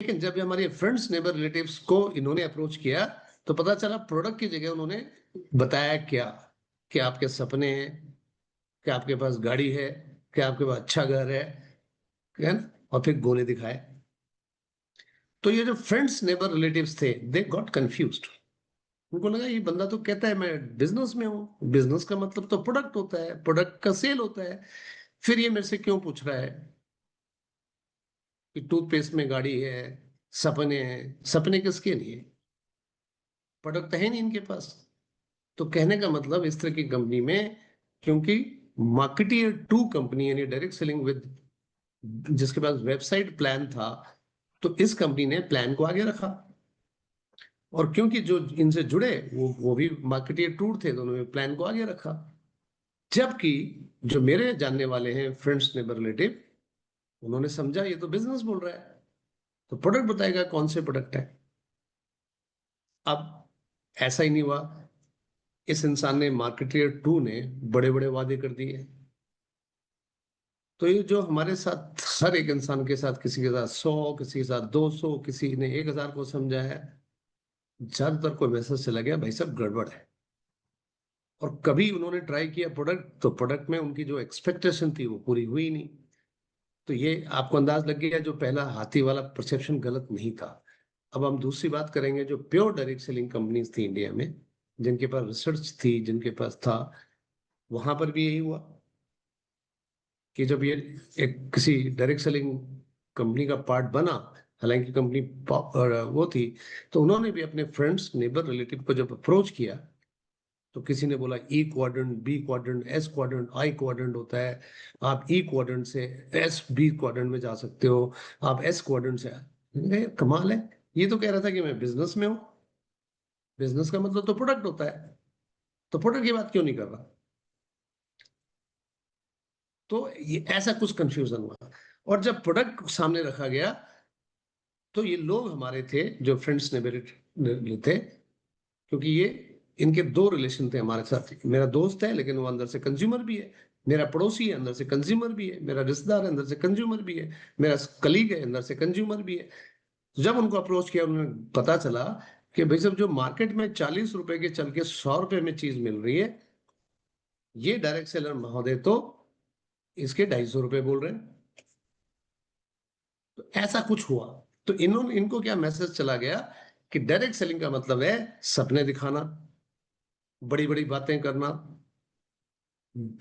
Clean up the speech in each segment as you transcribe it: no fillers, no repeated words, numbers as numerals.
लेकिन जब हमारे फ्रेंड्स नेबर रिलेटिव्स को इन्होंने अप्रोच किया तो पता चला प्रोडक्ट की जगह उन्होंने बताया क्या कि आपके सपने हैं, कि आपके पास गाड़ी है, कि आपके पास अच्छा घर है ना? और फिर गोले दिखाए। तो ये जो फ्रेंड्स नेबर रिलेटिव्स थे दे गॉट कंफ्यूज्ड। उनको लगा ये बंदा तो कहता है मैं बिजनेस में हूँ, बिजनेस का मतलब तो प्रोडक्ट होता है, प्रोडक्ट का सेल होता है, फिर ये मेरे से क्यों पूछ रहा है कि टूथपेस्ट में गाड़ी है, सपने हैं। सपने किसके लिए? प्रोडक्ट है नहीं इनके पास। तो कहने का मतलब इस तरह की कंपनी में, क्योंकि मार्केटियर टू कंपनी यानी डायरेक्ट सेलिंग विद, जिसके पास वेबसाइट प्लान था, तो इस कंपनी ने प्लान को आगे रखा। और क्योंकि जो इनसे जुड़े वो भी मार्केटियर टूर थे, तो उन्होंने प्लान को आगे रखा। जबकि जो मेरे जानने वाले हैं फ्रेंड्स नेबर रिलेटिव, उन्होंने समझा ये तो बिजनेस बोल रहा है, तो प्रोडक्ट बताएगा कौन से प्रोडक्ट है। अब ऐसा ही नहीं हुआ, इस इंसान ने मार्केटियर टू ने बड़े बड़े वादे कर दिए। तो ये जो हमारे साथ हर एक इंसान के साथ, किसी के साथ 100, किसी के साथ 200, किसी ने 1000 को समझा है, ज्यादातर को मैसेज चला गया भाई सब गड़बड़ है। और कभी उन्होंने ट्राई किया प्रोडक्ट, तो प्रोडक्ट में उनकी जो एक्सपेक्टेशन थी वो पूरी हुई नहीं। तो ये आपको अंदाज लग गया जो पहला हाथी वाला परसेप्शन गलत नहीं था। अब हम दूसरी बात करेंगे, जो प्योर डायरेक्ट सेलिंग कंपनीज थी इंडिया में, जिनके पास रिसर्च थी, जिनके पास था, वहां पर भी यही हुआ कि जब ये एक किसी डायरेक्ट सेलिंग कंपनी का पार्ट बना, हालांकि कंपनी वो थी, तो उन्होंने भी अपने फ्रेंड्स नेबर रिलेटिव को जब अप्रोच किया, तो किसी ने बोला E quadrant, B quadrant, S quadrant, I quadrant होता है, आप ई क्वाड्रेंट से एस बी क्वाड्रेंट में जा सकते हो, आप एस क्वाड्रेंट से। कमाल है, ये तो कह रहा था कि मैं बिजनेस में हूँ, बिजनेस का मतलब तो प्रोडक्ट होता है, तो प्रोडक्ट की बात क्यों नहीं कर रहा? तो ये ऐसा कुछ कंफ्यूजन हुआ। और जब प्रोडक्ट सामने रखा गया, तो ये लोग हमारे थे जो फ्रेंड्स ने मेरे थे, क्योंकि ये इनके दो रिलेशन थे हमारे साथ। मेरा दोस्त है लेकिन वो अंदर से कंज्यूमर भी है, मेरा पड़ोसी है अंदर से कंज्यूमर भी है, मेरा रिश्तेदार है अंदर से कंज्यूमर भी है, मेरा कलीग है अंदर से कंज्यूमर भी है। जब उनको अप्रोच किया, उन्हें पता चला कि भाई साहब जो मार्केट में 40 रुपए के चल के 100 रुपए में चीज मिल रही है, ये डायरेक्ट सेलर महोदय तो इसके 250 रुपए बोल रहे हैं। तो ऐसा कुछ हुआ। तो इन्होंने इनको क्या मैसेज चला गया कि डायरेक्ट सेलिंग का मतलब है सपने दिखाना, बड़ी बड़ी बातें करना,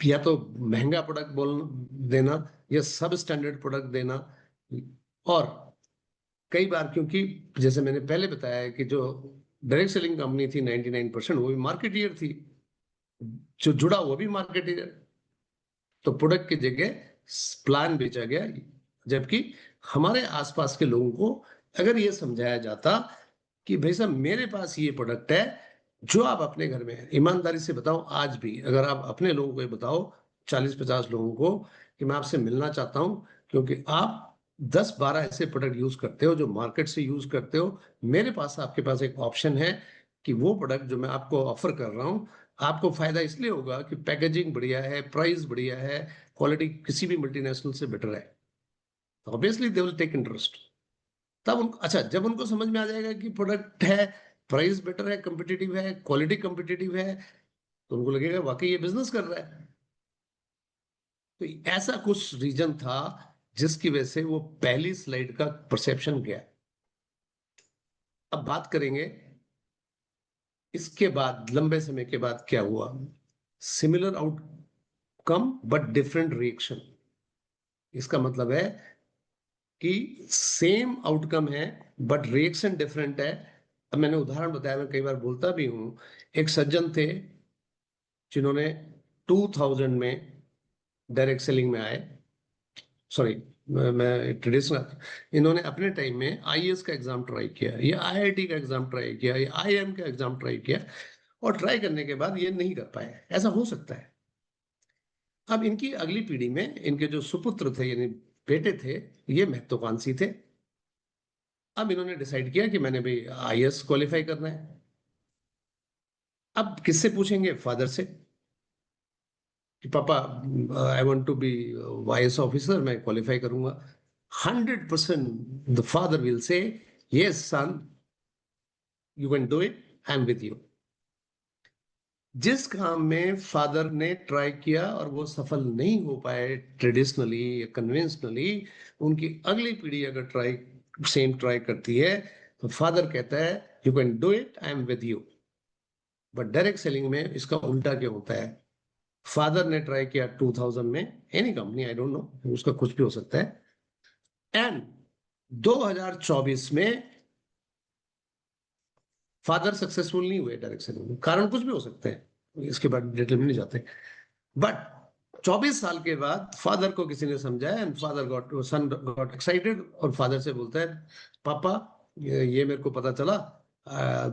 या तो महंगा प्रोडक्ट बोल देना, या सब स्टैंडर्ड प्रोडक्ट देना। और कई बार, क्योंकि जैसे मैंने पहले बताया है कि जो डायरेक्ट सेलिंग कंपनी थी 99% वो भी मार्केटियर थी, जो जुड़ा वो भी मार्केटियर, तो प्रोडक्ट की जगह प्लान बेचा गया। जबकि हमारे आसपास के लोगों को अगर ये समझाया जाता कि भाई साहब मेरे पास ये प्रोडक्ट है जो आप अपने घर में है, ईमानदारी से बताओ, आज भी अगर आप अपने लोगों को ये बताओ, 40-50 लोगों को, कि मैं आपसे मिलना चाहता हूं क्योंकि आप 10-12 ऐसे प्रोडक्ट यूज करते हो जो मार्केट से यूज करते हो, मेरे पास आपके पास एक ऑप्शन है कि वो प्रोडक्ट जो मैं आपको ऑफर कर रहा हूँ, आपको फायदा इसलिए होगा कि पैकेजिंग बढ़िया है, प्राइस बढ़िया है, क्वालिटी किसी भी मल्टीनेशनल से बेटर है, obviously they will take interest. तब उनको, अच्छा जब उनको समझ में आ जाएगा कि प्रोडक्ट है, प्राइस बेटर है, कंपिटिटिव है, क्वालिटी कंपिटिटिव है, तो उनको लगेगा वाकई ये बिजनेस कर रहा है। तो ऐसा कुछ रीजन था जिसकी वजह से वो पहली स्लाइड का परसेप्शन गया। अब बात करेंगे इसके बाद लंबे समय के बाद क्या हुआ। Similar outcome but different reaction. इसका मतलब है कि सेम आउटकम है बट रिएक्शन डिफरेंट है। अब मैंने उदाहरण बताया, मैं कई बार बोलता भी हूं, एक सज्जन थे जिन्होंने 2000 में डायरेक्ट सेलिंग में आए, सॉरी मैं ट्रेडिशनल, इन्होंने अपने टाइम में आईएएस का एग्जाम ट्राई किया, या आईआईटी का एग्जाम ट्राई किया, या आईआईएम का एग्जाम ट्राई किया, और ट्राई करने के बाद ये नहीं कर पाए। ऐसा हो सकता है। अब इनकी अगली पीढ़ी में इनके जो सुपुत्र थे यानी बेटे थे, ये महत्वाकांक्षी थे। अब इन्होंने डिसाइड किया कि मैंने भी आईएएस क्वालिफाई करना है। अब किससे पूछेंगे? फादर से कि पापा I want to be IAS officer, मैं क्वालिफाई करूंगा। 100% the father will say, yes son, you can do it, I am with you. जिस काम में फादर ने ट्राई किया और वो सफल नहीं हो पाए ट्रेडिशनली या कन्वेंशनली, उनकी अगली पीढ़ी अगर सेम ट्राई करती है तो फादर कहता है you can do it, I am with you. But direct selling में इसका उल्टा क्यों होता है? फादर ने ट्राई किया 2000 में, any company, I don't know, उसका कुछ भी हो सकता है, एंड 2024 में फादर सक्सेसफुल नहीं हुए डायरेक्ट सेलिंग में। कारण कुछ भी हो सकते हैं, इसके बाद डिटेल में नहीं जाते। बट 24 साल के बाद फादर को किसी ने समझाया एंड सन गॉट एक्साइटेड और फादर से बोलता है पापा ये मेरे को पता चला,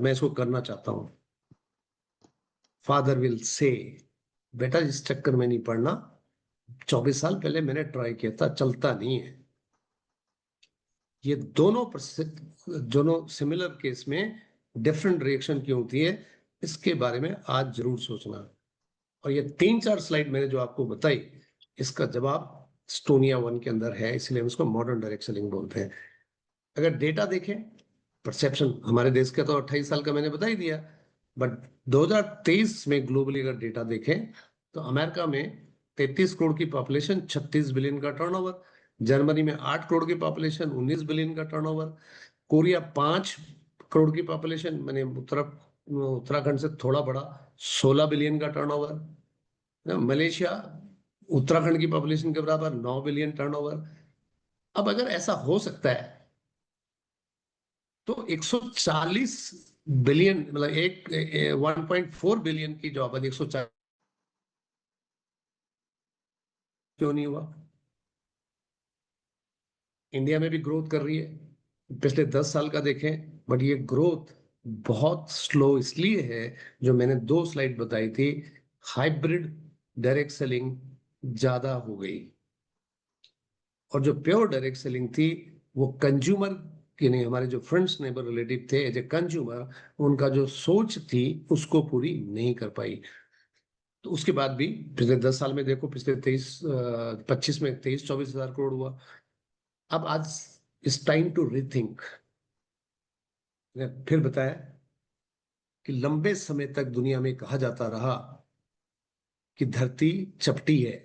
मैं इसको करना चाहता हूं। फादर विल से बेटा इस चक्कर में नहीं पड़ना, 24 साल पहले मैंने ट्राई किया था, चलता नहीं है। ये दोनों सिमिलर केस में डिफरेंट रिएक्शन क्यों होती है, इसके बारे में आज जरूर सोचना। और ये 3-4 स्लाइड मैंने जो आपको बताई, इसका जवाब स्टोनिया 1 के अंदर है, इसलिए हम इसको मॉडर्न डायरेक्ट सेलिंग बोलते हैं। अगर डेटा देखें, परसेप्शन हमारे देश का तो 28 साल का मैंने बता ही दिया, बट 2023 में ग्लोबली अगर डेटा देखें तो अमेरिका में 33 करोड़ की पॉपुलेशन, 36 बिलियन का टर्नओवर। जर्मनी में 8 करोड़ की पॉपुलेशन, 19 बिलियन का टर्नओवर। कोरिया 5 करोड़ की पॉपुलेशन, मैंने उत्तराखंड से थोड़ा बड़ा, 16 बिलियन का टर्नओवर। मलेशिया उत्तराखंड की पॉपुलेशन के बराबर, 9 बिलियन टर्नओवर। अब अगर ऐसा हो सकता है तो 140 बिलियन, मतलब 1.4 बिलियन की जो आबादी 140 क्यों नहीं हुआ? इंडिया में भी ग्रोथ कर रही है, पिछले 10 साल का देखें, बट ये ग्रोथ बहुत स्लो इसलिए है, जो मैंने 2 स्लाइड बताई थी, हाइब्रिड डायरेक्ट सेलिंग ज्यादा हो गई। और जो प्योर डायरेक्ट सेलिंग थी वो कंज्यूमर के नहीं, हमारे जो फ्रेंड्स नेबर रिलेटिव थे एज ए कंज्यूमर, उनका जो सोच थी उसको पूरी नहीं कर पाई। तो उसके बाद भी पिछले 10 साल में देखो, पिछले 25 में 23-24 हजार करोड़ हुआ। अब आज इस टाइम टू रीथिंक। फिर बताया कि लंबे समय तक दुनिया में कहा जाता रहा कि धरती चपटी है।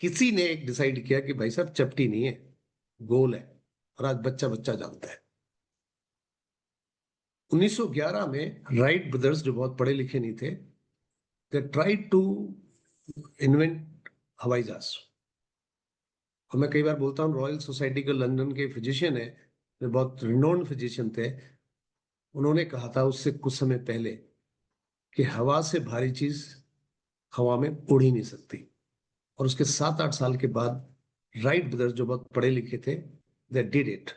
किसी ने एक डिसाइड किया कि भाई साहब चपटी नहीं है, गोल है, और आज बच्चा बच्चा जानता है। 1911 में राइट ब्रदर्स, जो बहुत पढ़े लिखे नहीं थे, दे ट्राइड टू इन्वेंट हवाई जहाज। और मैं कई बार बोलता हूँ, रॉयल सोसाइटी के लंदन के फिजिशियन है, जो बहुत रिनोन्ड फिजिशियन थे, उन्होंने कहा था उससे कुछ समय पहले कि हवा से भारी चीज हवा में उड़ ही नहीं सकती। और उसके 7-8 साल के बाद राइट ब्रदर्स, जो बहुत पढ़े लिखे थे, दे डिड इट।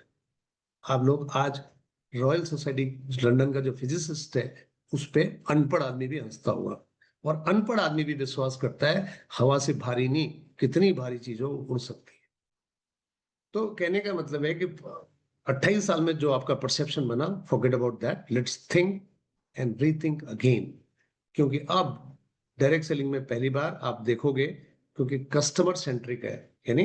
आप लोग आज रॉयल सोसाइटी लंदन का जो फिजिसिस्ट है, उस पर अनपढ़ आदमी भी हंसता हुआ, और अनपढ़ आदमी भी विश्वास करता है हवा से भारी नहीं, कितनी भारी चीज हो उड़ सकती है। तो कहने का मतलब है कि 28 साल में जो आपका परसेप्शन बना, forget about that, let's think and rethink again. क्योंकि अब डायरेक्ट सेलिंग में पहली बार आप देखोगे, क्योंकि कस्टमर सेंट्रिक है, यानी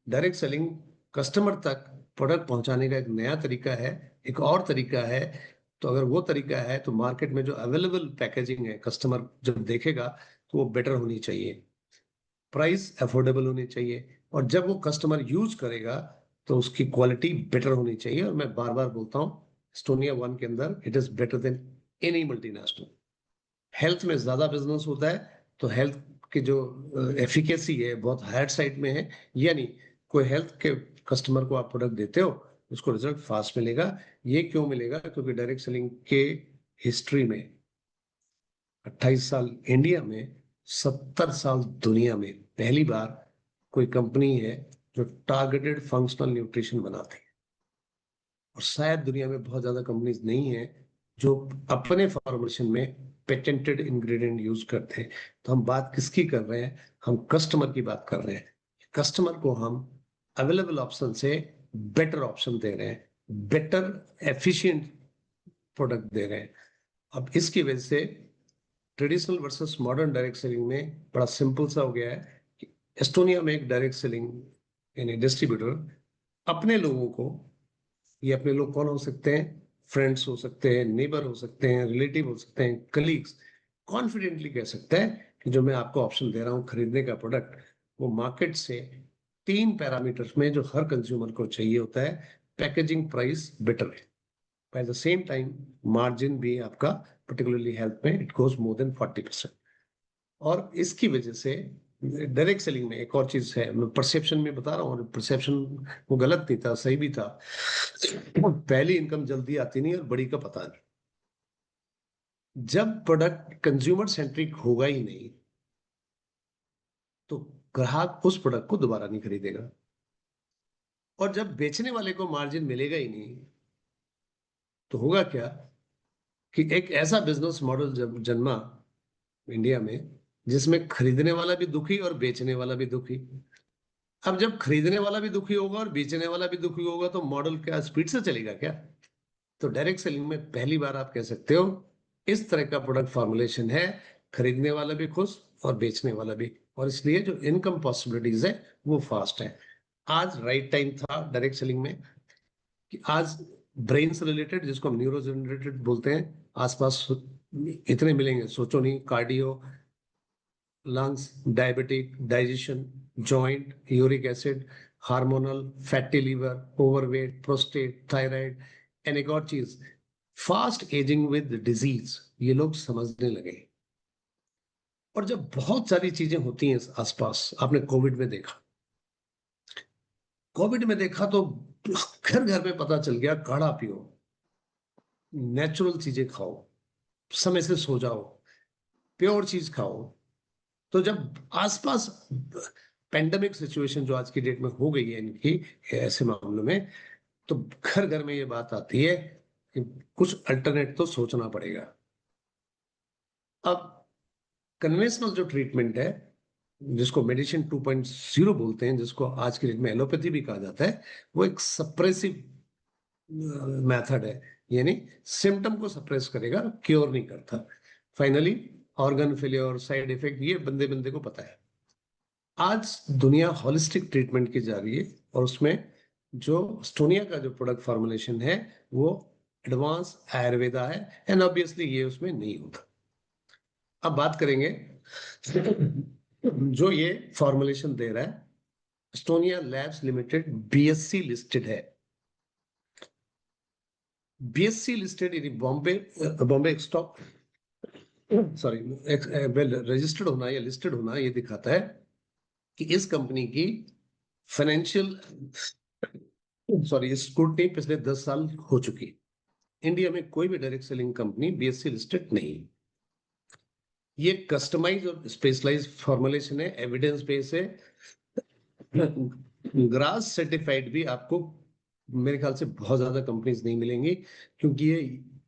डायरेक्ट सेलिंग कस्टमर तक प्रोडक्ट पहुंचाने का एक नया तरीका है, एक और तरीका है। तो अगर वो तरीका है तो मार्केट में जो अवेलेबल पैकेजिंग है, कस्टमर जब देखेगा तो वो बेटर होनी चाहिए, प्राइस अफोर्डेबल होनी चाहिए, और जब वो कस्टमर यूज करेगा तो उसकी क्वालिटी बेटर होनी चाहिए। और मैं बार बार बोलता हूँ, स्टोनिया 1 के अंदर it is better than any multinational. Health में ज्यादा बिजनेस होता है, तो हेल्थ की जो एफिकेसी है बहुत हायर साइड में है, यानी कोई हेल्थ के कस्टमर को आप प्रोडक्ट देते हो, उसको रिजल्ट फास्ट मिलेगा। ये क्यों मिलेगा? क्योंकि डायरेक्ट सेलिंग के हिस्ट्री में 28 साल इंडिया में, 70 साल दुनिया में पहली बार कोई कंपनी है जो टारगेटेड फंक्शनल न्यूट्रिशन बनाती है। और शायद दुनिया में बहुत ज्यादा कंपनीज नहीं है जो अपने फॉर्मुलेशन में पेटेंटेड इंग्रेडिएंट यूज करते हैं। तो हम बात किसकी कर रहे हैं? हम कस्टमर की बात कर रहे हैं। कस्टमर को हम अवेलेबल ऑप्शन से बेटर ऑप्शन दे रहे हैं, बेटर एफिशिएंट प्रोडक्ट दे रहे हैं। अब इसकी वजह से traditional versus modern direct selling में बड़ा सिंपल सा हो गया है कि एस्टोनिया में एक डायरेक्ट सेलिंग यानी डिस्ट्रीब्यूटर अपने लोगों को, ये अपने लोग कौन हो सकते हैं, फ्रेंड्स हो सकते हैं, नेबर हो सकते हैं, रिलेटिव हो सकते हैं, कलीग्स, कॉन्फिडेंटली कह सकता है कि जो मैं आपको ऑप्शन दे रहा हूं खरीदने का प्रोडक्ट, वो मार्केट से 3 पैरामीटर्स में जो हर कंज्यूमर को चाहिए होता है, पैकेजिंग, प्राइस, बेटर है, by the same time margin भी आपका पर्टिकुलरली हेल्थ में इट गोज मोर देन 40%। और इसकी वजह से डायरेक्ट सेलिंग में एक और चीज है, मैं परसेप्शन में बता रहा हूँ, परसेप्शन वो गलत नहीं था, सही भी था। पहली इनकम जल्दी आती नहीं और बड़ी का पता नहीं। जब प्रोडक्ट कंज्यूमर सेंट्रिक होगा ही नहीं, तो ग्राहक उस प्रोडक्ट को दोबारा नहीं खरीदेगा। और जब बेचने वाले को मार्जिन मिलेगा ही नहीं, तो होगा क्या कि एक ऐसा बिजनेस मॉडल जब जन्मा इंडिया में, जिसमें खरीदने वाला भी दुखी और बेचने वाला भी दुखी। अब जब खरीदने वाला भी दुखी होगा और बेचने वाला भी दुखी होगा, तो मॉडल क्या स्पीड से चलेगा क्या? तो डायरेक्ट सेलिंग में पहली बार आप कह सकते हो इस तरह का प्रोडक्ट फॉर्मुलेशन है, खरीदने वाला भी खुश और बेचने वाला भी, और इसलिए जो इनकम पॉसिबिलिटीज है वो फास्ट है। आज राइट टाइम था डायरेक्ट सेलिंग में कि आज ब्रेन से रिलेटेड, जिसको हम न्यूरो जनरेटेड बोलते हैं, आसपास इतने मिलेंगे, सोचो नहीं, cardio, lungs, diabetic, digestion, joint, uric acid, hormonal, fatty liver, overweight, prostate, thyroid, and एक और चीज, फास्ट एजिंग विद डिजीज, ये लोग समझने लगे। और जब बहुत सारी चीजें होती हैं आसपास, आपने कोविड में देखा, कोविड में देखा तो घर घर में पता चल गया, काढ़ा पियो, नेचुरल चीजें खाओ, समय से सो जाओ, प्योर चीज खाओ। तो जब आसपास पेंडेमिक सिचुएशन जो आज की डेट में हो गई है इनकी, ऐसे मामलों में, तो घर घर में ये बात आती है कि कुछ अल्टरनेट तो सोचना पड़ेगा। अब कन्वेंशनल जो ट्रीटमेंट है, जिसको मेडिसिन 2.0 बोलते हैं, जिसको आज की डेट में एलोपैथी भी कहा जाता है, वो एक सप्रेसिव मेथड है, यानी सिम्टम को सप्रेस करेगा, क्योर नहीं करता। Finally organ failure, side effect, ये बंदे बंदे को पता है। आज दुनिया हॉलिस्टिक ट्रीटमेंट की जा रही है, और उसमें जो स्टोनिया का जो प्रोडक्ट फॉर्मुलेशन है, वो एडवांस आयुर्वेदा है, एंड ऑब्वियसली ये उसमें नहीं होता। अब बात करेंगे जो ये फॉर्मुलेशन दे रहा है, Estonia labs limited, BSc listed है। बीएससी लिस्टेड यानी Bombay Bombay stock, sorry, well registered होना या लिस्टेड होना, ये दिखाता है कि इस कंपनी की फाइनेंशियल, सॉरी, स्क्रूटनी पिछले 10 साल हो चुकी। इंडिया में कोई भी direct selling company BSc listed नहीं। ये कस्टमाइज और स्पेशलाइज फॉर्मुलेशन है, एविडेंस बेस है, ग्रास सर्टिफाइड भी आपको मेरे ख्याल से बहुत ज्यादा कंपनीज नहीं मिलेंगी, क्योंकि ये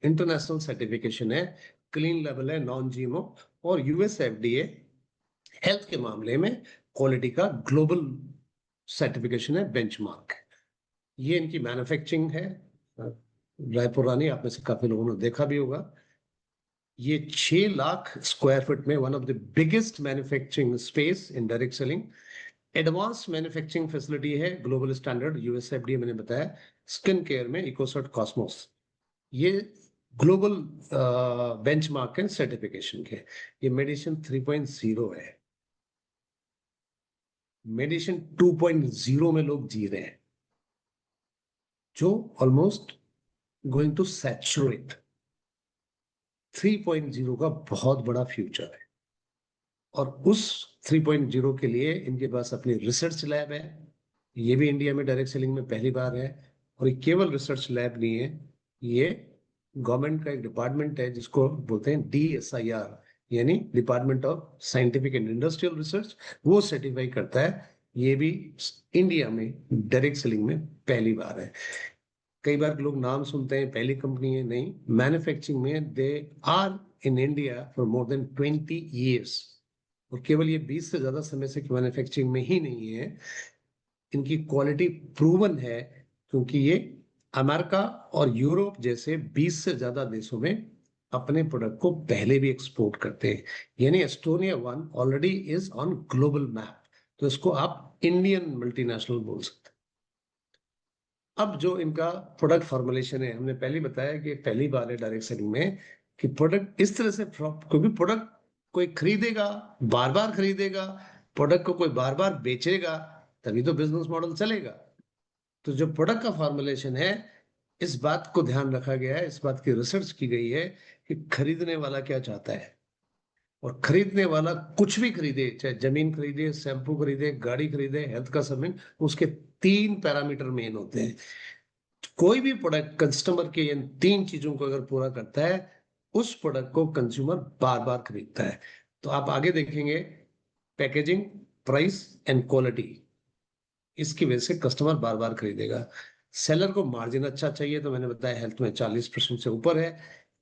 इंटरनेशनल सर्टिफिकेशन है, क्लीन लेवल है, नॉन जीएमओ, और यूएस एफडीए हेल्थ के मामले में क्वालिटी का ग्लोबल सर्टिफिकेशन है, बेंचमार्क। ये इनकी मैन्युफैक्चरिंग है, रायपुर रानी, आप में से काफी लोगों ने देखा भी होगा। ये 6 लाख स्क्वायर फीट में one of the biggest manufacturing space in direct selling. Advance manufacturing facility है, ग्लोबल स्टैंडर्ड, यूएसएफडीए मैंने बताया। स्किन केयर में इकोसर्ट कॉस्मोस, ये ग्लोबल बेंचमार्क है सर्टिफिकेशन के। ये मेडिसिन 3.0 है, मेडिसिन 2.0 में लोग जी रहे हैं, जो ऑलमोस्ट गोइंग टू सैचुरेट। 3.0 का बहुत बड़ा फ्यूचर है, और उस 3.0 के लिए इनके पास अपनी रिसर्च लैब है। ये भी इंडिया में डायरेक्ट सेलिंग में पहली बार है। और ये केवल रिसर्च लैब नहीं है, ये गवर्नमेंट का एक डिपार्टमेंट है, जिसको बोलते हैं DSIR, यानी department of scientific and industrial research, वो सर्टिफाई करता है। ये भी इंडिया में डायरेक्ट सेलिंग में पहली बार है। कई बार लोग नाम सुनते हैं, पहली कंपनी है, नहीं, मैन्युफैक्चरिंग में they are in India for more than 20 years। और केवल ये 20 से ज्यादा समय से मैन्युफैक्चरिंग में ही नहीं है, इनकी क्वालिटी प्रूवन है, क्योंकि ये अमेरिका और यूरोप जैसे 20 से ज्यादा देशों में अपने प्रोडक्ट को पहले भी एक्सपोर्ट करते हैं। यानी Estonia 1 already is on global map. तो इसको आप इंडियन मल्टीनेशनल बोल सकते हैं। अब जो इनका प्रोडक्ट फॉर्मुलेशन है, हमने पहले बताया कि पहली बार है डायरेक्ट सेलिंग में कि प्रोडक्ट इस तरह से, क्योंकि प्रोडक्ट कोई खरीदेगा, बार बार खरीदेगा, प्रोडक्ट को कोई बार बार बेचेगा, तभी तो बिजनेस मॉडल चलेगा। तो जो प्रोडक्ट का फॉर्मुलेशन है, इस बात को ध्यान रखा गया है, इस बात की रिसर्च की गई है कि खरीदने वाला क्या चाहता है। और खरीदने वाला कुछ भी खरीदे, चाहे जमीन खरीदे, शैम्पू खरीदे, गाड़ी खरीदे, हेल्थ का सामान, उसके 3 पैरामीटर मेन होते हैं। कोई भी प्रोडक्ट कस्टमर के इन 3 चीजों को अगर पूरा करता है, उस प्रोडक्ट को कंज्यूमर बार बार खरीदता है। तो आप आगे देखेंगे, पैकेजिंग, प्राइस एंड क्वालिटी, इसकी वजह से कस्टमर बार बार खरीदेगा। सेलर को मार्जिन अच्छा चाहिए, तो मैंने बताया हेल्थ में 40% से ऊपर है।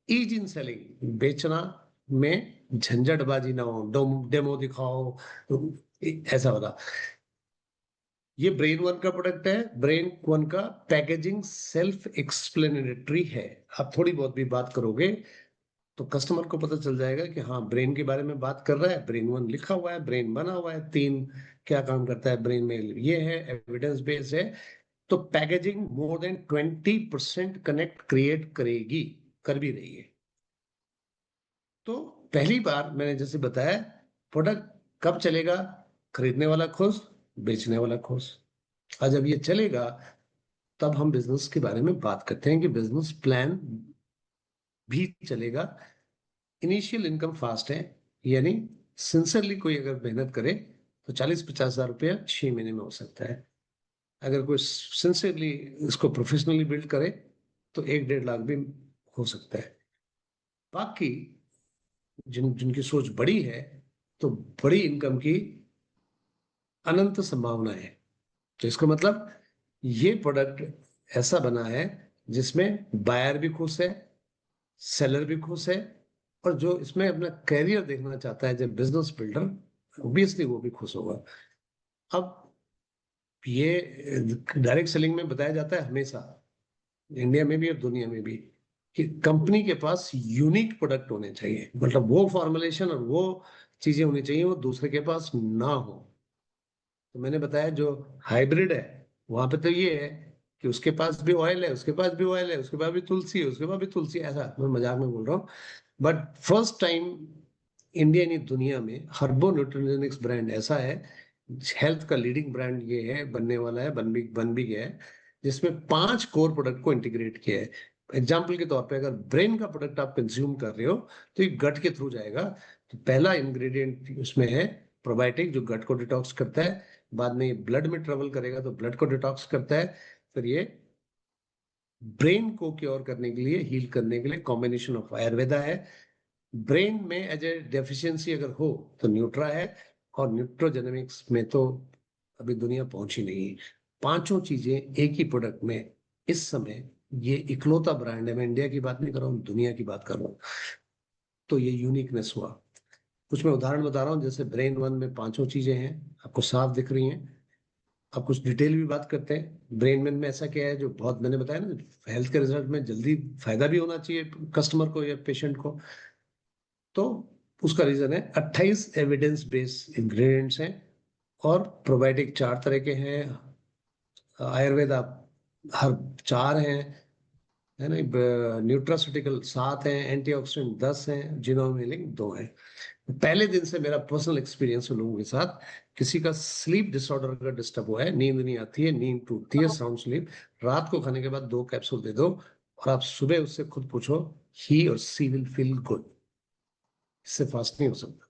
ईज इन सेलिंग, बेचना में झंझटबाजी ना हो, डेमो दिखाओ, ऐसा होता। ये ब्रेन वन का प्रोडक्ट है। ब्रेन वन का पैकेजिंग सेल्फ एक्सप्लेनेटरी है। आप थोड़ी बहुत भी बात करोगे तो कस्टमर को पता चल जाएगा कि हाँ, ब्रेन के बारे में बात कर रहा है, ब्रेन वन लिखा हुआ है, ब्रेन बना हुआ है, 3 क्या काम करता है ब्रेन में, ये है, एविडेंस बेस्ड है। तो पैकेजिंग मोर देन 20% कनेक्ट क्रिएट करेगी, कर भी रही है। तो पहली बार मैंने जैसे बताया, प्रोडक्ट कब चलेगा? खरीदने वाला खुश, बेचने वाला खुश। और जब ये चलेगा, तब हम बिजनेस के बारे में बात करते हैं कि बिजनेस प्लान भी चलेगा। इनिशियल इनकम फास्ट है, यानी सिंसियरली कोई अगर मेहनत करे तो 40-50 हजार रुपया 6 महीने में हो सकता है। अगर कोई सिंसियरली इसको प्रोफेशनली बिल्ड करे तो 1-1.5 लाख भी हो सकता है। बाकी जिनकी सोच बड़ी है, तो बड़ी इनकम की अनंत संभावना है। तो इसका मतलब ये प्रोडक्ट ऐसा बना है जिसमें बायर भी खुश है, सेलर भी खुश है, और जो इसमें अपना कैरियर देखना चाहता है, जब बिजनेस बिल्डर, ऑब्वियसली वो भी खुश होगा। अब ये डायरेक्ट सेलिंग में बताया जाता है हमेशा, इंडिया में भी और दुनिया में भी, कि कंपनी के पास यूनिक प्रोडक्ट होने चाहिए। मतलब वो फॉर्मुलेशन और वो चीजें होनी चाहिए वो दूसरे के पास ना हो। तो मैंने बताया जो हाइब्रिड है, वहां पे तो ये है कि उसके पास भी ऑयल है, उसके पास भी ऑयल है, उसके पास भी तुलसी है, उसके पास भी तुलसी है। ऐसा मैं मजाक में बोल रहा हूँ, बट फर्स्ट टाइम इंडिया नहीं दुनिया में हर्बो न्यूट्रिजेनिक्स ब्रांड ऐसा है, हेल्थ का लीडिंग ब्रांड ये है, बनने वाला है, बन भी गया है, जिसमें 5 कोर प्रोडक्ट को इंटीग्रेट किया है। एग्जाम्पल के तौर पे, अगर ब्रेन का प्रोडक्ट आप कंज्यूम कर रहे हो तो ये गट के थ्रू जाएगा। तो पहला इंग्रेडिएंट उसमें है प्रोबायोटिक, जो गट को डिटॉक्स करता है। बाद में ये ब्लड में ट्रेवल करेगा तो ब्लड को डिटॉक्स करता है। फिर ये ब्रेन को क्योर करने के लिए, हील करने के लिए कॉम्बिनेशन ऑफ आयुर्वेदा है। ब्रेन में एज ए डेफिशिएंसी अगर हो तो न्यूट्रा है, और न्यूट्रोजेनमिक्स में तो अभी दुनिया पहुंची नहीं है। पांचों चीजें एक ही प्रोडक्ट में इस समय, ये इकलौता ब्रांड है। मैं इंडिया की बात नहीं कर रहा हूँ, दुनिया की बात कर रहा हूँ। तो ये यूनिकनेस हुआ। कुछ मैं उदाहरण बता रहा हूँ, जैसे ब्रेन वन में पांचों चीजें हैं, आपको साफ दिख रही हैं। अब कुछ डिटेल भी बात करते हैं। ब्रेन मैन में ऐसा क्या है, जो बहुत मैंने बताया ना, हेल्थ के रिजल्ट में जल्दी फायदा भी होना चाहिए कस्टमर को या पेशेंट को। तो उसका रीजन है 28 एविडेंस बेस्ड इंग्रेडिएंट्स हैं, और प्रोबायोटिक 4 तरह के हैं, आयुर्वेदा हर 4 हैं, है ना, न्यूट्रास्यूटिकल 7 हैं, एंटीऑक्सीडेंट 10 हैं, जीनोम हीलिंग 2 हैं। पहले दिन से मेरा पर्सनल एक्सपीरियंस है लोगों के साथ, किसी का स्लीप डिसऑर्डर अगर डिस्टर्ब हुआ है, नींद नहीं आती है, नींद टूटती है, साउंड स्लीप, रात को खाने के बाद 2 कैप्सूल दे दो, और आप सुबह उससे खुद पूछो, ही और सी विल फील गुड। इससे फास्ट नहीं हो सकता।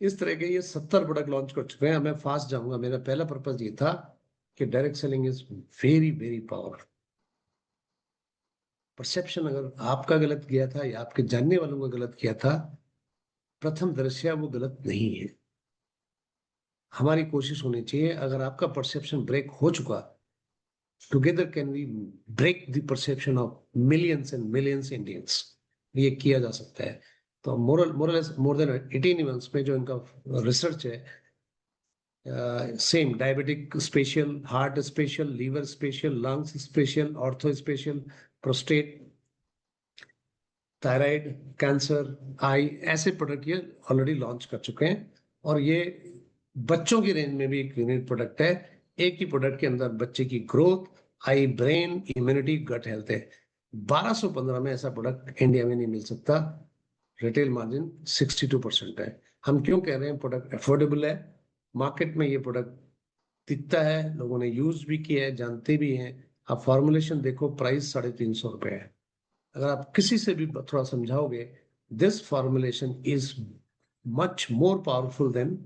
इस तरह के ये 70 प्रोडक्ट लॉन्च कर चुके हैं। मैं फास्ट जाऊंगा, मेरा पहला पर्पज ये था कि direct selling is very very powerful. Perception अगर आपका गलत गया था या आपके जानने वालों का गलत किया था, प्रथम दृष्टया वो गलत नहीं है। हमारी कोशिश होनी चाहिए, अगर आपका परसेप्शन ब्रेक हो चुका, together can we break the perception of millions and millions Indians. ये किया जा सकता है। तो मोर देन 18 इवेंट्स में जो इनका रिसर्च है, same diabetic special, heart special, liver special, lungs special, ortho special, prostate, thyroid, cancer, eye, ऐसे प्रोडक्ट ये ऑलरेडी लॉन्च कर चुके हैं। और ये बच्चों की रेंज में भी एक यूनिक प्रोडक्ट है। एक ही प्रोडक्ट के अंदर बच्चे की ग्रोथ, आई, ब्रेन, इम्यूनिटी, गट हेल्थ है। 1215 में ऐसा प्रोडक्ट इंडिया में नहीं मिल सकता। रिटेल मार्जिन 62% है। हम क्यों कह रहे हैं प्रोडक्ट अफोर्डेबल है? मार्केट में ये प्रोडक्ट दिखता है, लोगों ने यूज भी किया है, जानते भी हैं। आप फॉर्मुलेशन देखो, प्राइस 350 रुपए है। अगर आप किसी से भी थोड़ा समझाओगे, this formulation is much more powerful than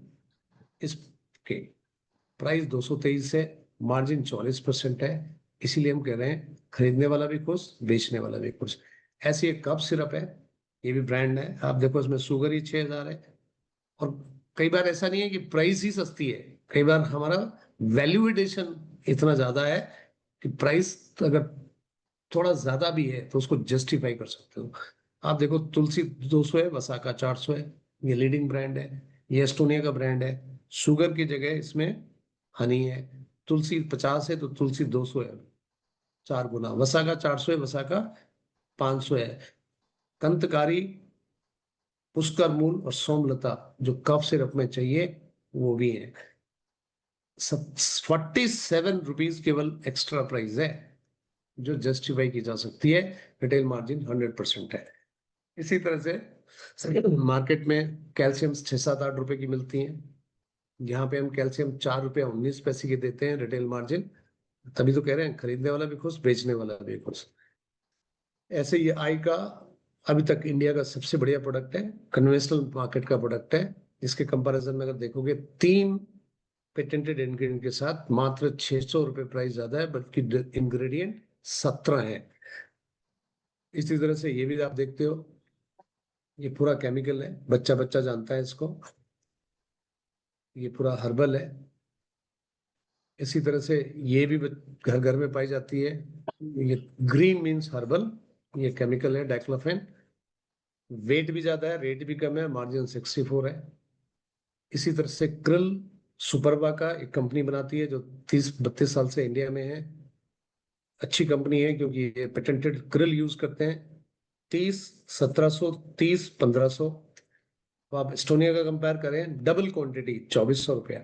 इसके। प्राइस 223 है, मार्जिन 44% है। इसीलिए हम कह रहे हैं खरीदने वाला भी खुश, बेचने वाला भी खुश। ऐसी एक कप सिरप है, ये भी ब्रांड है। आप देखो इसमें शुगर ही 6000 है। और कई बार ऐसा नहीं है कि प्राइस ही सस्ती है, कई बार हमारा वैल्यू एडिशन इतना ज्यादा है कि प्राइस अगर थोड़ा ज्यादा भी है तो उसको जस्टिफाई कर सकते हो। आप देखो तुलसी 200 है, वसाका 400 है। ये लीडिंग ब्रांड है, ये एस्टोनिया का ब्रांड है। शुगर की जगह इसमें हनी है। तुलसी 50 है तो तुलसी 200 है, 4 गुना। वसाका 400 है, वसाका 500 है। कंतकारी, पुष्कर मूल और सोमलता जो कफ सिरप में चाहिए वो भी है। 47 रुपीज केवल एक्स्ट्रा प्राइस है, जो जस्टिफाई की जा सकती है। रिटेल मार्जिन 100% है। इसी तरह से मार्केट में कैल्शियम 6, 7, 8 रुपए की मिलती है। यहाँ पे हम कैल्शियम 4 रुपये 19 पैसे की देते हैं रिटेल मार्जिन। तभी तो कह रहे हैं खरीदने वाला भी खुश, बेचने वाला भी खुश। ऐसे ये आई का अभी तक इंडिया का सबसे बढ़िया प्रोडक्ट है, कन्वेंशनल मार्केट का प्रोडक्ट है। इसके कंपैरिजन में अगर देखोगे, 3 पेटेंटेड इंग्रेडिएंट के साथ मात्र 600 रुपये प्राइस ज्यादा है, बल्कि इंग्रेडिएंट 17 है। इसी तरह से ये भी आप देखते हो, ये पूरा केमिकल है, बच्चा बच्चा जानता है इसको। ये पूरा हर्बल है। इसी तरह से ये भी घर घर में पाई जाती है। ये ग्रीन मीन्स हर्बल, ये केमिकल है डाइक्लोफेन। वेट भी ज्यादा है, रेट भी कम है, मार्जिन 64 है। इसी तरह से क्रिल, सुपरवा का एक कंपनी बनाती है जो 30-32 साल से इंडिया में है। अच्छी कंपनी है क्योंकि ये पेटेंटेड क्रिल यूज करते हैं। 30, 1700, 30, 1500। तो आप एस्टोनिया का कंपेयर करें, डबल क्वांटिटी 2400 रुपया।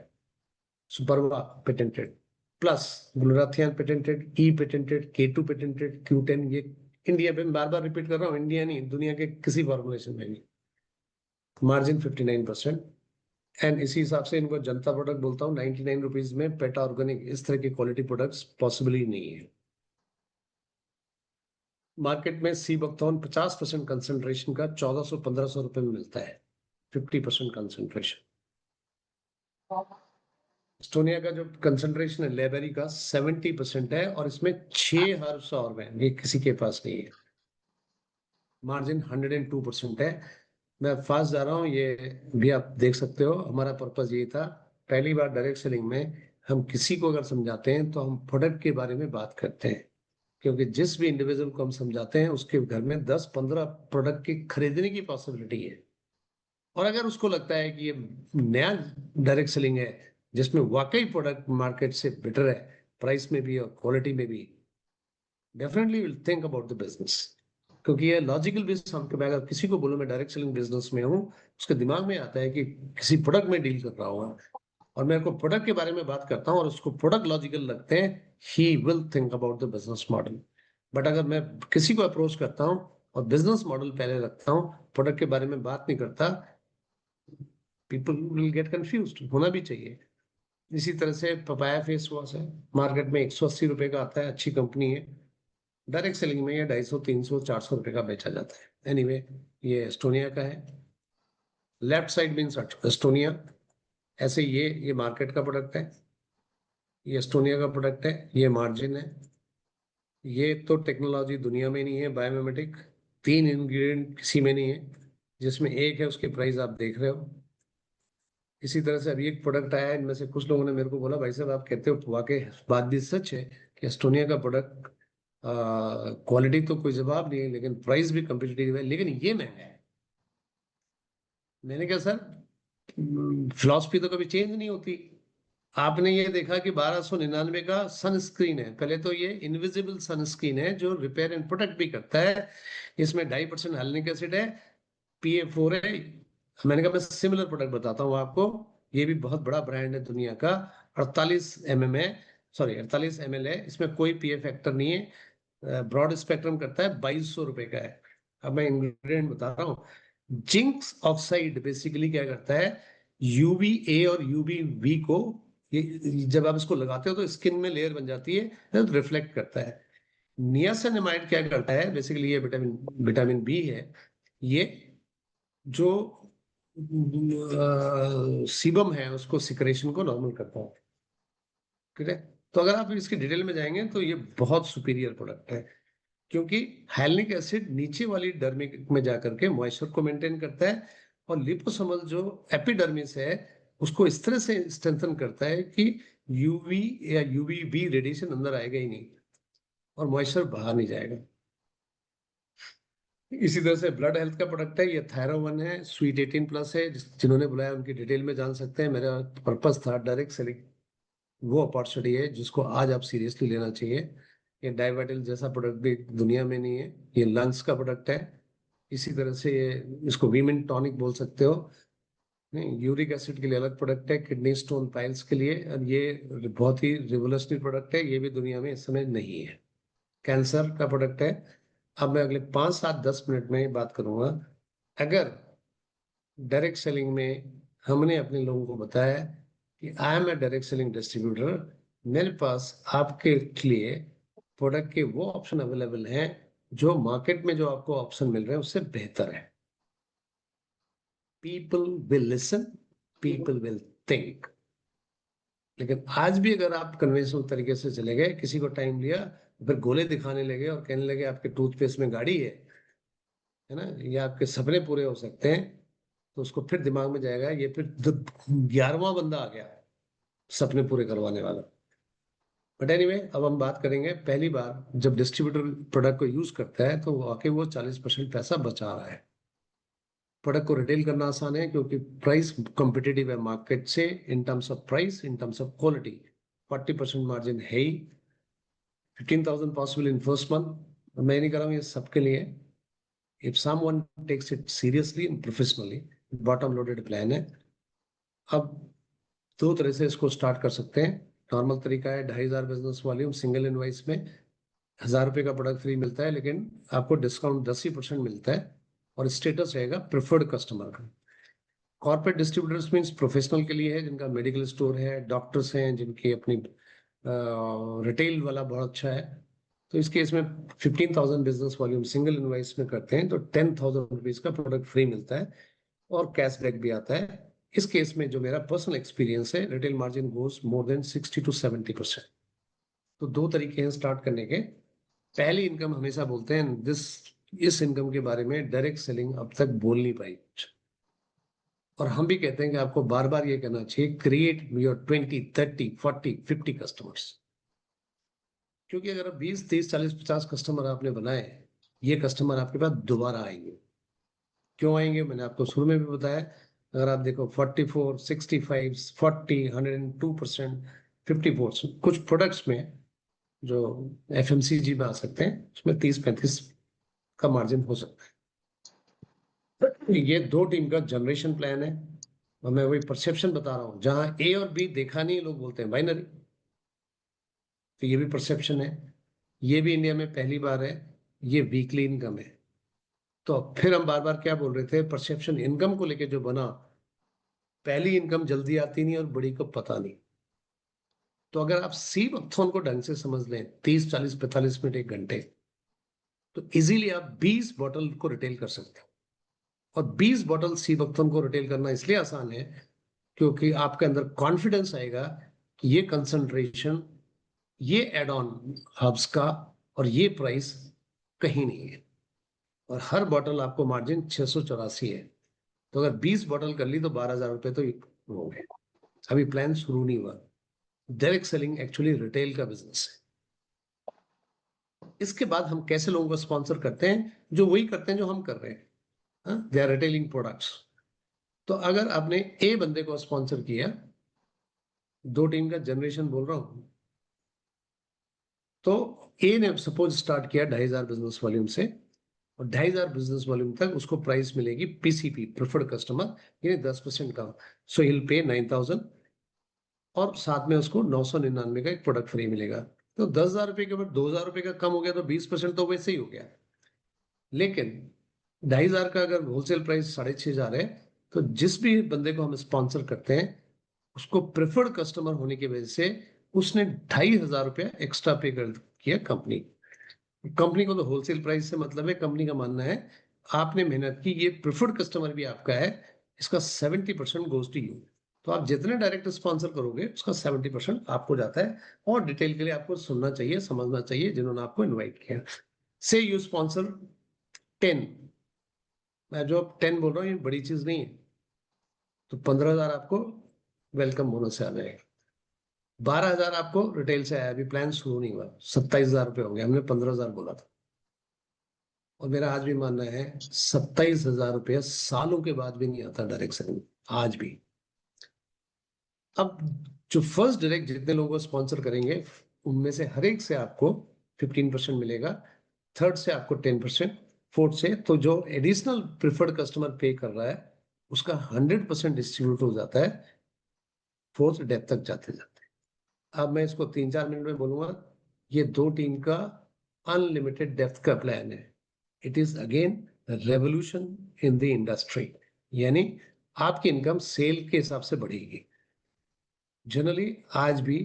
सुपरवा पेटेंटेड, प्लस ग्लूराथियन पेटेंटेड, ई पेटेंटेड, K2 पेटेंटेड, Q10। ये इंडिया में, बार बार रिपीट कर रहा हूँ, इंडिया नहीं दुनिया के किसी फॉर्मुलेशन में नहीं। मार्जिन 59%। एंड इसी हिसाब से इनको जनता प्रोडक्ट बोलता हूँ। 99 रुपीज में पेटा ऑर्गेनिक इस तरह के क्वालिटी प्रोडक्ट्स पॉसिबल ही नहीं है। मार्केट में सी बकथॉर्न 50% कंसेंट्रेशन का 1400-1500 रुपए में मिलता है। 50% कंसेंट्रेशन। एस्टोनिया का जो कंसेंट्रेशन है लेबेरी का 70% है, और इसमें 6 हर्ब्स और हैं, ये किसी के पास नहीं है। मार्जिन 102% है। मैं फास्ट जा रहा हूँ, ये भी आप देख सकते हो। हमारा पर्पज ये था, पहली बार डायरेक्ट सेलिंग में हम किसी को अगर समझाते हैं तो हम प्रोडक्ट के बारे में बात करते हैं। क्योंकि जिस भी इंडिविजुअल को हम समझाते हैं उसके घर में 10-15 प्रोडक्ट की खरीदने की पॉसिबिलिटी है। और अगर उसको लगता है कि ये नया डायरेक्ट सेलिंग है जिसमें वाकई प्रोडक्ट मार्केट से बेटर है, प्राइस में भी और क्वालिटी में भी, definitely will think about the business. क्योंकि ये लॉजिकल बिजनेस, हम मैं अगर किसी को बोलूं मैं डायरेक्ट सेलिंग बिजनेस में हूं, उसके दिमाग में आता है कि किसी प्रोडक्ट में डील कर रहा हूँ, और मैं को प्रोडक्ट के बारे में बात करता हूँ और उसको प्रोडक्ट लॉजिकल लगते हैं, he will think about the business model. But अगर मैं किसी को अप्रोच करता हूँ और बिजनेस मॉडल पहले रखता हूँ, प्रोडक्ट के बारे में बात नहीं करता, पीपल विल गेट कंफ्यूज्ड, होना भी चाहिए। इसी तरह से पपाया फेस वॉश है, मार्केट में 180 रुपए का आता है, अच्छी कंपनी है। डायरेक्ट सेलिंग में ये 250, 300, 400 रुपए का बेचा जाता है। एनीवे, ये एस्टोनिया का है। Left side means Estonia. ऐसे ये मार्केट का प्रोडक्ट है, ये एस्टोनिया का प्रोडक्ट है, ये मार्जिन है। ये तो टेक्नोलॉजी दुनिया में नहीं है, बायोमिमेटिक। 3 इंग्रेडिएंट किसी में नहीं है, जिसमें एक है उसके प्राइस आप देख रहे हो। इसी तरह से अभी एक प्रोडक्ट आया है, इनमें से कुछ लोगों ने मेरे को बोला, भाई साहब आप कहते हो वाकई बात भी सच है कि एस्टोनिया का प्रोडक्ट क्वालिटी तो कोई जवाब नहीं है, लेकिन प्राइस भी कम्पिटिटिव है, लेकिन ये महंगा है। मैंने कहा सर, फिलॉसफी तो कभी चेंज नहीं होती। आपने ये देखा कि 1299 का सनस्क्रीन है, पहले तो ये इनविजिबल सनस्क्रीन है जो रिपेयर एंड प्रोटेक्ट भी करता है। इसमें 2.5% हाइलुरोनिक एसिड है, PA4 है। मैंने कहा मैं सिमिलर प्रोडक्ट बताता हूँ आपको, ये भी बहुत बड़ा ब्रांड है दुनिया का। 48 mm है, सॉरी 48 ml है, इसमें कोई पीए फैक्टर नहीं है, ब्रॉड स्पेक्ट्रम करता है, 2200 रुपए का है। अब मैं इंग्रेडिएंट बता रहा हूँ। जिंक्स ऑक्साइड बेसिकली क्या करता है, यूवी ए और यूवी बी को, ये जब आप इसको लगाते हो तो स्किन में लेयर बन जाती है, रिफ्लेक्ट करता है। नियासिनामाइड क्या करता है, बेसिकली ये विटामिन विटामिन बी है। ये जो सीबम है उसको सिक्रेशन को नॉर्मल करता है। ठीक है। तो अगर आप इसकी डिटेल में जाएंगे तो ये बहुत सुपीरियर प्रोडक्ट है, क्योंकि हाइलुरोनिक एसिड नीचे वाली डर्मिक में जाकर के मॉइस्चर को मेंटेन करता है, और लिपोसोमल जो एपिडर्मिस है उसको इस तरह से स्ट्रेंथन करता है कि यूवी या यूवी बी रेडिएशन अंदर आएगा ही नहीं और मॉइस्चर बाहर नहीं जाएगा। इसी तरह से ब्लड हेल्थ का प्रोडक्ट है, ये थायरो 1 है, स्वीट 18+ है। जिन्होंने बुलाया उनकी डिटेल में जान सकते हैं। मेरा पर्पस था डायरेक्ट सेलिंग, वो अपॉर्चुनिटी है जिसको आज आप सीरियसली लेना चाहिए। ये डायबिटिल जैसा प्रोडक्ट भी दुनिया में नहीं है, ये लंग्स का प्रोडक्ट है। इसी तरह से ये, इसको वीमेन टॉनिक बोल सकते हो। नहीं, यूरिक एसिड के लिए अलग प्रोडक्ट है, किडनी स्टोन पाइल्स के लिए, और ये बहुत ही रिवोल्यूशनरी प्रोडक्ट है, ये भी दुनिया में इस समय नहीं है। कैंसर का प्रोडक्ट है। अब मैं अगले 5 7 10 मिनट में बात करूंगा। अगर डायरेक्ट सेलिंग में हमने अपने लोगों को बताया कि I am a direct selling distributor, मेरे पास आपके लिए प्रोडक्ट के वो ऑप्शन अवेलेबल हैं जो मार्केट में जो आपको ऑप्शन मिल रहे हैं उससे बेहतर है। People will listen, people will think. लेकिन आज भी अगर आप कन्वेंशनल तरीके से चले गए, किसी को टाइम लिया, फिर गोले दिखाने लगे और कहने लगे आपके टूथपेस्ट में गाड़ी है ना, ये आपके सपने पूरे हो सकते हैं, तो उसको फिर दिमाग में जाएगा ये फिर 11वां बंदा आ गया सपने पूरे करवाने वाला। बट एनीवे, अब हम बात करेंगे पहली बार जब डिस्ट्रीब्यूटर प्रोडक्ट को यूज करता है तो वाकई वो 40% पैसा बचा रहा है। प्रोडक्ट को रिटेल करना आसान है क्योंकि प्राइस कॉम्पिटिटिव है मार्केट से, in terms of price, in terms of quality. 40% margin है ही। 15,000 पॉसिबल इन फर्स्ट मंथ। मैं नहीं कर रहा हूँ ये सबके लिए। If someone takes it seriously and professionally, bottom loaded plan है। अब दो तरह से इसको स्टार्ट कर सकते हैं। नॉर्मल तरीका है 2,500 बिजनेस वॉल्यूम सिंगल इनवाइस में 1,000 रुपए का प्रोडक्ट फ्री मिलता है, लेकिन आपको डिस्काउंट 10% मिलता है और स्टेटस रहेगा प्रेफर्ड कस्टमर का। कॉर्पोरेट डिस्ट्रीब्यूटर्स मीन्स प्रोफेशनल के लिए है, जिनका मेडिकल स्टोर है, डॉक्टर्स हैं, जिनकी अपनी रिटेल वाला बहुत अच्छा है। तो इस केस में 15,000 बिजनेस वॉल्यूम सिंगल इनवाइस में करते हैं तो 10,000 रुपीज का प्रोडक्ट फ्री मिलता है और कैशबैक भी आता है। इस केस में जो मेरा पर्सनल एक्सपीरियंस है, retail margin goes more than 60 to 70%। तो दो तरीके हैं स्टार्ट करने के। पहली इनकम हमेशा बोलते हैं दिस, इस इनकम के बारे में डायरेक्ट सेलिंग अब तक बोल नहीं पाई, और हम भी कहते हैं कि आपको बार बार ये कहना चाहिए क्रिएट योर 20 30 40 50 कस्टमर्स। क्योंकि अगर 20 30 40 50 कस्टमर आपने बनाए, ये कस्टमर आपके पास दोबारा आएंगे। क्यों आएंगे, मैंने आपको शुरू में भी बताया। अगर आप देखो 44 65 40 102%, 54, कुछ प्रोडक्ट्स में जो एफएमसीजी में आ सकते हैं उसमें 30 35 का मार्जिन हो सकता है। ये दो टीम का जनरेशन प्लान है, और मैं वही परसेप्शन बता रहा हूँ। जहां ए और बी देखा नहीं, लोग बोलते हैं बाइनरी, तो ये भी परसेप्शन है। ये भी इंडिया में पहली बार है, ये वीकली इनकम है। तो फिर हम बार बार क्या बोल रहे थे, परसेप्शन इनकम को लेके जो बना, पहली इनकम जल्दी आती नहीं और बड़ी को पता नहीं। तो अगर आप सी बक्थॉन को ढंग से समझ लें, 30 40 45 मिनट 1 घंटे, तो इजीली आप 20 बॉटल को रिटेल कर सकते हो। और 20 बॉटल सी बक्थॉन को रिटेल करना इसलिए आसान है क्योंकि आपके अंदर कॉन्फिडेंस आएगा कि ये कंसंट्रेशन, ये एड ऑन हब्स का, और ये प्राइस कहीं नहीं है। और हर बॉटल आपको मार्जिन 684 है। तो अगर 20 बॉटल कर ली तो 12,000 रुपए तो हो गए। अभी प्लान शुरू नहीं हुआ। डायरेक्ट सेलिंग एक्चुअली रिटेल का बिजनेस है। इसके बाद हम कैसे लोगों को स्पॉन्सर करते हैं, जो वही करते हैं जो हम कर रहे हैं, दे आर रिटेलिंग प्रोडक्ट्स। तो अगर आपने ए बंदे को स्पॉन्सर किया, दो टीम का जनरेशन बोल रहा हूं, तो ए ने सपोज स्टार्ट किया 2,500 बिजनेस वॉल्यूम से, और 2,500 बिजनेस वॉल्यूम तक उसको प्राइस मिलेगी पीसीपी, प्रेफर्ड कस्टमर, यानी 10% कम। सो ही विल पे 9,000 और साथ में उसको 999 का एक प्रोडक्ट फ्री मिलेगा। तो 10,000 रुपए के ऊपर 2,000 रुपए का कम हो गया तो 20% तो वैसे ही हो गया। लेकिन 2,500 का अगर होलसेल प्राइस 6,500 है, तो जिस भी बंदे को हम स्पॉन्सर करते हैं उसको प्रेफर्ड कस्टमर होने की वजह से उसने 2,500 रुपया एक्स्ट्रा पे कर किया कंपनी। कंपनी को तो होलसेल प्राइस से मतलब है, कंपनी का मानना है आपने मेहनत की, ये प्रेफर्ड कस्टमर भी आपका है, इसका 70% गोज टू यू। तो आप जितने डायरेक्ट स्पॉन्सर करोगे उसका 70% आपको जाता है। और डिटेल के लिए आपको सुनना चाहिए, समझना चाहिए जिन्होंने आपको इन्वाइट किया। से यू स्पॉन्सर 10, मैं जो 10 बोल रहा हूँ ये बड़ी चीज नहीं है, तो 15,000 आपको वेलकम बोनस से आ जाएगा। 12,000 आपको रिटेल से आया, अभी प्लान शुरू नहीं हुआ, 27,000 रुपये हो गए, हमने 15,000 बोला था। और मेरा आज भी मानना है 27,000 रुपया सालों के बाद भी नहीं आता डायरेक्ट सेलिंग, आज भी। अब जो फर्स्ट डायरेक्ट जितने लोगों को स्पॉन्सर करेंगे उनमें से हर एक से आपको 15% मिलेगा, थर्ड से आपको 10%, फोर्थ से, तो जो एडिशनल प्रिफर्ड कस्टमर पे कर रहा है उसका 100% डिस्ट्रीब्यूट हो जाता है फोर्थ डेथ तक जाते जाते। अब मैं इसको 3-4 मिनट में बोलूंगा। ये 2 टीम का अनलिमिटेड डेप्थ का प्लान है। It is again revolution in the industry, यानी आपकी इनकम सेल के हिसाब से बढ़ेगी। जनरली आज भी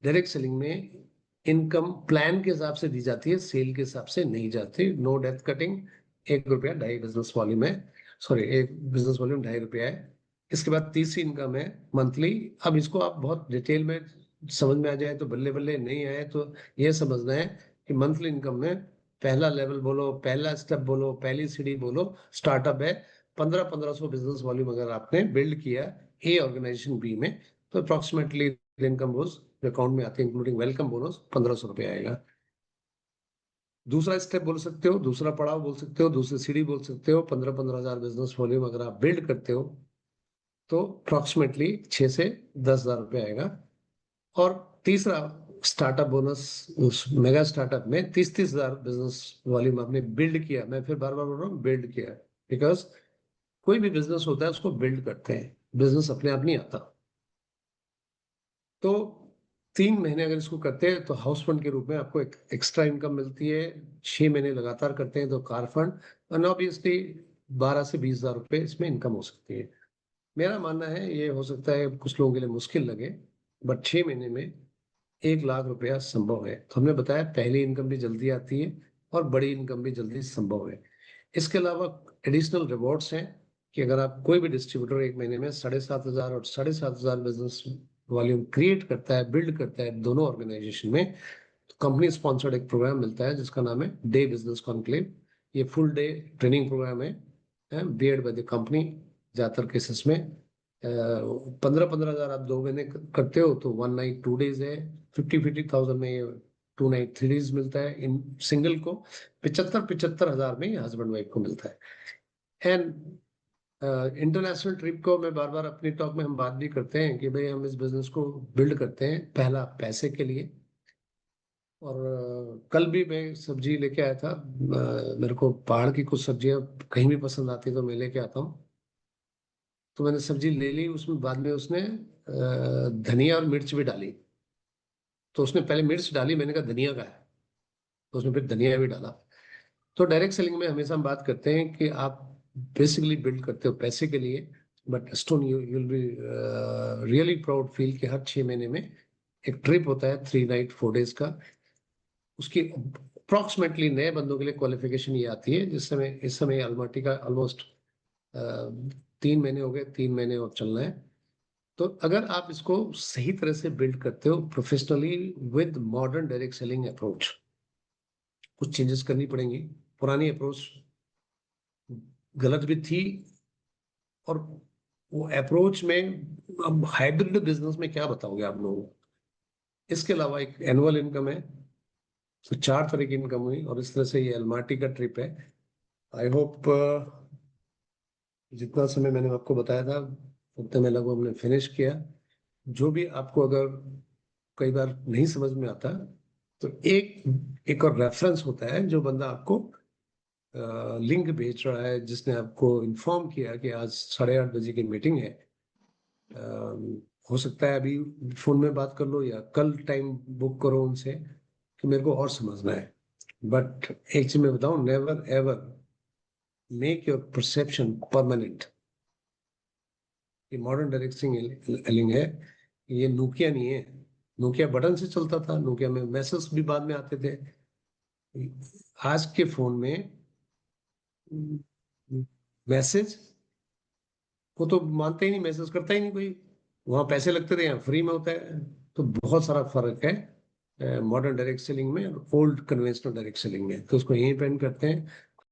डायरेक्ट सेलिंग में इनकम प्लान के हिसाब से दी जाती है, सेल के हिसाब से नहीं जाती। नो डेथ कटिंग, 1 रुपया 2.5 बिजनेस वॉल्यूम है, सॉरी 1 बिजनेस वॉल्यूम 2.5 रुपया है। इसके बाद तीसरी इनकम है मंथली। अब इसको आप बहुत डिटेल में समझ में आ जाए तो बल्ले बल्ले, नहीं आए तो ये समझना है कि मंथली इनकम में पहला लेवल बोलो, पहला स्टेप बोलो, पहली सीढ़ी बोलो, स्टार्टअप है। 1500 बिजनेस वॉल्यूम अगर आपने बिल्ड किया ए ऑर्गेनाइजेशन बी में, तो अप्रोक्सीमेटली इनकम रोज अकाउंट में आती है इंक्लूडिंग वेलकम बोनस 1,500 रुपये आएगा। दूसरा स्टेप बोल सकते हो, दूसरा पड़ाव बोल सकते हो, दूसरी सीढ़ी बोल सकते हो। 15,000 बिजनेस वॉल्यूम अगर आप बिल्ड करते हो तो अप्रोक्सीमेटली 6 से 10,000 रुपये आएगा। और तीसरा स्टार्टअप बोनस, उस मेगा स्टार्टअप में 30-30,000 बिजनेस वॉल्यूम आपने बिल्ड किया। मैं फिर बार बार बोल रहा हूँ बिल्ड किया, बिकॉज कोई भी बिजनेस होता है उसको बिल्ड करते हैं, बिजनेस अपने आप नहीं आता। तो 3 महीने अगर इसको करते हैं तो हाउस फंड के रूप में आपको एक एक्स्ट्रा इनकम मिलती है। 6 महीने लगातार करते हैं तो कार फंड, और ऑब्वियसली 12 से 20,000 रुपये इसमें इनकम हो सकती है। मेरा मानना है ये हो सकता है कुछ लोगों के लिए मुश्किल लगे, बट 6 महीने में 1 लाख रुपया संभव है। तो हमने बताया पहली इनकम भी जल्दी आती है और बड़ी इनकम भी जल्दी संभव है। इसके अलावा एडिशनल रिवॉर्ड्स हैं कि अगर आप कोई भी डिस्ट्रीब्यूटर 1 महीने में 7,500 और 7,500 बिजनेस वॉल्यूम क्रिएट करता है, बिल्ड करता है दोनों ऑर्गेनाइजेशन में, तो कंपनी स्पॉन्सर्ड एक प्रोग्राम मिलता है जिसका नाम है डे बिजनेस कॉन्क्लेव। ये फुल डे ट्रेनिंग प्रोग्राम है, बियर्ड बाय द कंपनी। ज्यादातर केसेस में 15,000 आप 2 महीने करते हो तो 1 नाइट 2 डेज है। 50,000 में 2 नाइट 3 डेज मिलता है इन सिंगल को। 75,000 में ये हस्बैंड वाइफ को मिलता है। एंड इंटरनेशनल ट्रिप को मैं बार बार अपनी टॉक में हम बात भी करते हैं कि भाई हम इस बिजनेस को बिल्ड करते हैं पहला पैसे के लिए। और कल भी मैं सब्जी लेके आया था। मेरे को पहाड़ की कुछ सब्जियां कहीं भी पसंद आती तो मैं लेके आता हूँ। तो मैंने सब्जी ले ली, उसमें बाद में उसने धनिया और मिर्च भी डाली। तो उसने पहले मिर्च डाली, मैंने कहा धनिया का है, तो उसने फिर धनिया भी डाला। तो डायरेक्ट सेलिंग में हमेशा हम बात करते हैं कि आप बेसिकली बिल्ड करते हो पैसे के लिए, but stone you will be really proud feel कि हर 6 महीने में एक ट्रिप होता है 3 नाइट 4 डेज का। उसकी अप्रोक्सीमेटली नए बंदों के लिए क्वालिफिकेशन ये आती है, जिस समय इस समय अलमाटी का ऑलमोस्ट 3 महीने हो गए, 3 महीने और चलना है। तो अगर आप इसको सही तरह से बिल्ड करते हो professionally with modern direct selling approach, कुछ चेंजेस करनी पड़ेंगी। पुरानी अप्रोच गलत भी थी, और वो अप्रोच में अब हाइब्रिड बिजनेस में क्या बताओगे आप लोगों को। इसके अलावा एक एनुअल इनकम है। तो 4 तरह की इनकम हुई, और इस तरह से ये अलमाटी का ट्रिप है। आई होप जितना समय मैंने आपको बताया था उतने में लगभग हमने फिनिश किया। जो भी आपको अगर कई बार नहीं समझ में आता तो एक एक और रेफरेंस होता है जो बंदा आपको लिंक भेज रहा है जिसने आपको इन्फॉर्म किया कि आज 8:30 बजे की मीटिंग है, हो सकता है अभी फोन में बात कर लो या कल टाइम बुक करो उनसे कि मेरे को और समझना है। बट एक चीज मैं बताऊं, never ever make your perception permanent. ये मॉडर्न डायरेक्ट सेलिंग है, ये नोकिया नहीं है। नोकिया बटन से चलता था, नोकिया में मैसेज भी बाद में आते थे। आज के फोन में मैसेज को तो मानते ही नहीं, मैसेज करता ही नहीं कोई। वहां पैसे लगते थे, यहाँ फ्री में होता है। तो बहुत सारा फर्क है मॉडर्न डायरेक्ट सेलिंग में और ओल्ड कन्वेंशनल डायरेक्ट सेलिंग में। तो उसको यहीं पेंड करते हैं।